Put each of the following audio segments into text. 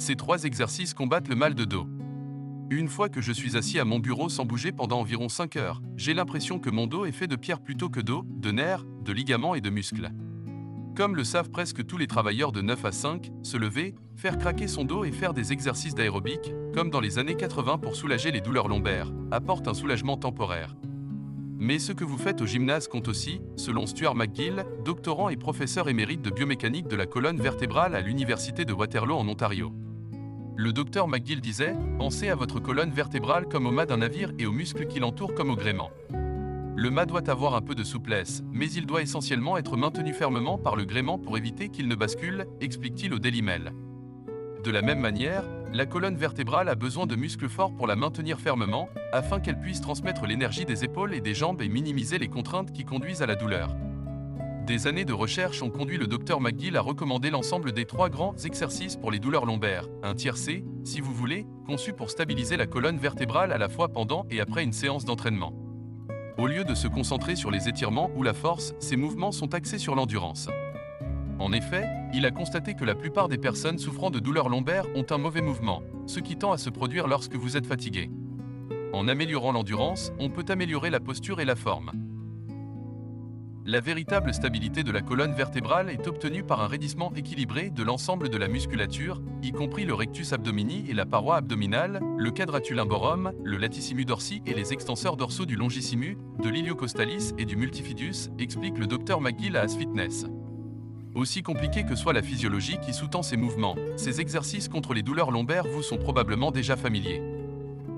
Ces 3 exercices combattent le mal de dos. Une fois que je suis assis à mon bureau sans bouger pendant environ 5 heures, j'ai l'impression que mon dos est fait de pierre plutôt que d'os, de nerfs, de ligaments et de muscles. Comme le savent presque tous les travailleurs de 9 à 5, se lever, faire craquer son dos et faire des exercices d'aérobic, comme dans les années 80 pour soulager les douleurs lombaires, apporte un soulagement temporaire. Mais ce que vous faites au gymnase compte aussi, selon Stuart McGill, doctorant et professeur émérite de biomécanique de la colonne vertébrale à l'Université de Waterloo en Ontario. Le docteur McGill disait « Pensez à votre colonne vertébrale comme au mât d'un navire et aux muscles qui l'entourent comme au gréement. Le mât doit avoir un peu de souplesse, mais il doit essentiellement être maintenu fermement par le gréement pour éviter qu'il ne bascule », explique-t-il au Daily Mail. De la même manière, la colonne vertébrale a besoin de muscles forts pour la maintenir fermement, afin qu'elle puisse transmettre l'énergie des épaules et des jambes et minimiser les contraintes qui conduisent à la douleur. Des années de recherche ont conduit le Dr McGill à recommander l'ensemble des 3 grands exercices pour les douleurs lombaires, un tiercé, si vous voulez, conçu pour stabiliser la colonne vertébrale à la fois pendant et après une séance d'entraînement. Au lieu de se concentrer sur les étirements ou la force, ces mouvements sont axés sur l'endurance. En effet, il a constaté que la plupart des personnes souffrant de douleurs lombaires ont un mauvais mouvement, ce qui tend à se produire lorsque vous êtes fatigué. En améliorant l'endurance, on peut améliorer la posture et la forme. La véritable stabilité de la colonne vertébrale est obtenue par un raidissement équilibré de l'ensemble de la musculature, y compris le rectus abdomini et la paroi abdominale, le quadratulumborum, le latissimus dorsi et les extenseurs dorsaux du longissimus, de l'iliocostalis et du multifidus, explique le Dr McGill à As Fitness. Aussi compliqué que soit la physiologie qui sous-tend ces mouvements, ces exercices contre les douleurs lombaires vous sont probablement déjà familiers.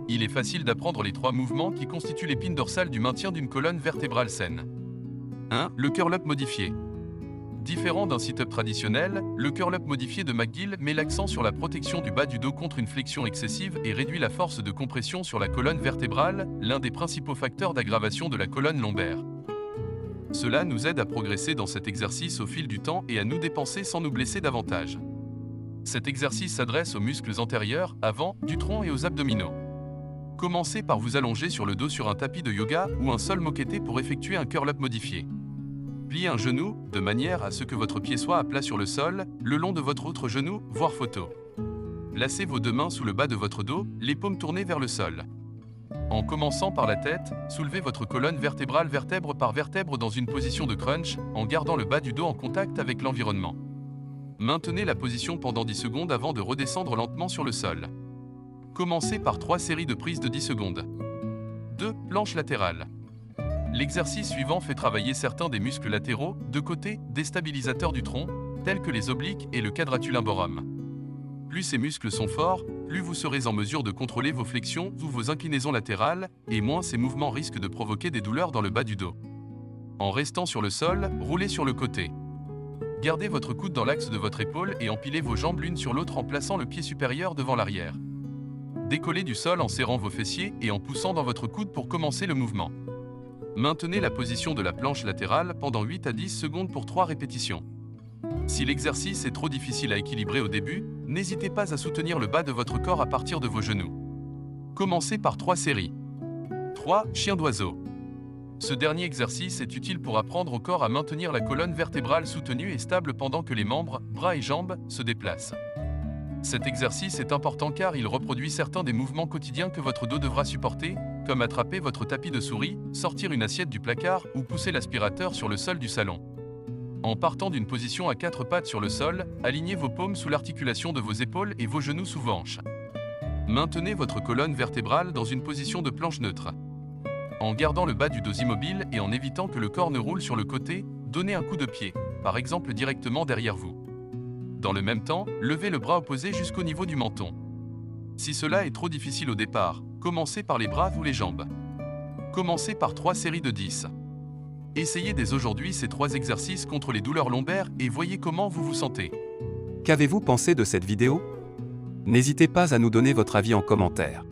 Il est facile d'apprendre les 3 mouvements qui constituent l'épine dorsale du maintien d'une colonne vertébrale saine. 1. Le curl-up modifié. Différent d'un sit-up traditionnel, le curl-up modifié de McGill met l'accent sur la protection du bas du dos contre une flexion excessive et réduit la force de compression sur la colonne vertébrale, l'un des principaux facteurs d'aggravation de la colonne lombaire. Cela nous aide à progresser dans cet exercice au fil du temps et à nous dépenser sans nous blesser davantage. Cet exercice s'adresse aux muscles antérieurs, avant, du tronc et aux abdominaux. Commencez par vous allonger sur le dos sur un tapis de yoga ou un sol moquetté pour effectuer un curl-up modifié. Pliez un genou, de manière à ce que votre pied soit à plat sur le sol, le long de votre autre genou, voire photo. Placez vos 2 mains sous le bas de votre dos, les paumes tournées vers le sol. En commençant par la tête, soulevez votre colonne vertébrale vertèbre par vertèbre dans une position de crunch, en gardant le bas du dos en contact avec l'environnement. Maintenez la position pendant 10 secondes avant de redescendre lentement sur le sol. Commencez par 3 séries de prises de 10 secondes. 2. Planche latérale. L'exercice suivant fait travailler certains des muscles latéraux, de côté, déstabilisateurs du tronc, tels que les obliques et le quadratulumborum. Plus ces muscles sont forts, plus vous serez en mesure de contrôler vos flexions ou vos inclinaisons latérales, et moins ces mouvements risquent de provoquer des douleurs dans le bas du dos. En restant sur le sol, roulez sur le côté. Gardez votre coude dans l'axe de votre épaule et empilez vos jambes l'une sur l'autre en plaçant le pied supérieur devant l'arrière. Décollez du sol en serrant vos fessiers et en poussant dans votre coude pour commencer le mouvement. Maintenez la position de la planche latérale pendant 8 à 10 secondes pour 3 répétitions. Si l'exercice est trop difficile à équilibrer au début, n'hésitez pas à soutenir le bas de votre corps à partir de vos genoux. Commencez par 3 séries. 3. Chien d'oiseau. Ce dernier exercice est utile pour apprendre au corps à maintenir la colonne vertébrale soutenue et stable pendant que les membres, bras et jambes, se déplacent. Cet exercice est important car il reproduit certains des mouvements quotidiens que votre dos devra supporter, comme attraper votre tapis de souris, sortir une assiette du placard ou pousser l'aspirateur sur le sol du salon. En partant d'une position à 4 pattes sur le sol, alignez vos paumes sous l'articulation de vos épaules et vos genoux sous vos hanches. Maintenez votre colonne vertébrale dans une position de planche neutre. En gardant le bas du dos immobile et en évitant que le corps ne roule sur le côté, donnez un coup de pied, par exemple directement derrière vous. Dans le même temps, levez le bras opposé jusqu'au niveau du menton. Si cela est trop difficile au départ, commencez par les bras ou les jambes. Commencez par 3 séries de 10. Essayez dès aujourd'hui ces 3 exercices contre les douleurs lombaires et voyez comment vous vous sentez. Qu'avez-vous pensé de cette vidéo? N'hésitez pas à nous donner votre avis en commentaire.